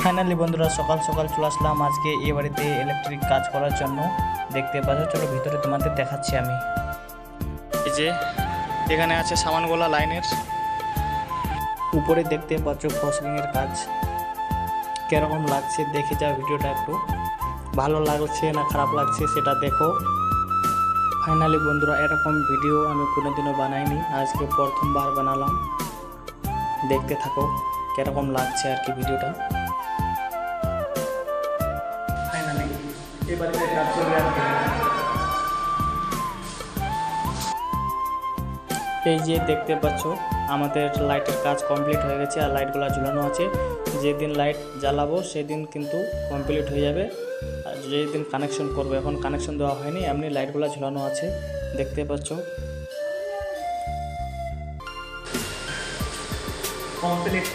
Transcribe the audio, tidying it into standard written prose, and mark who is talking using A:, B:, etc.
A: Finally বন্ধুরা সকাল সকাল চলে আসলাম আজকে এই বাড়িতে ইলেকট্রিক কাজ করার জন্য। দেখতে পাচ্ছ, চলো ভিতরে তোমাদের দেখাচ্ছি আমি। এই যে এখানে আছে সামানগুলা লাইনের উপরে দেখতে পাচ্ছ ফসলিংয়ের কাজ। কিরকম লাগছে দেখে যাও, ভিডিওটা একটু ভালো লাগছে না খারাপ লাগছে সেটা দেখো। ফাইনালি বন্ধুরা এরকম ভিডিও আমি কোনোদিনও বানাইনি, আজকে প্রথমবার বানালাম। দেখতে থাকো কিরকম লাগছে আর কি ভিডিওটা। ফাইনালি এবারে কাজ চলবে আর কি। এই যে দেখতে পাচ্ছ আমাদের লাইটের কাজ কমপ্লিট হয়ে গেছে আর লাইটগুলো ঝুলানো আছে। যেদিন লাইট জ্বালাবো সেদিন কিন্তু কমপ্লিট হয়ে যাবে। আর যেদিন কানেকশন করবো, এখন কানেকশন দেওয়া হয়নি, এমনি লাইটগুলো ঝুলানো আছে দেখতে পাচ্ছ। কমপ্লিট।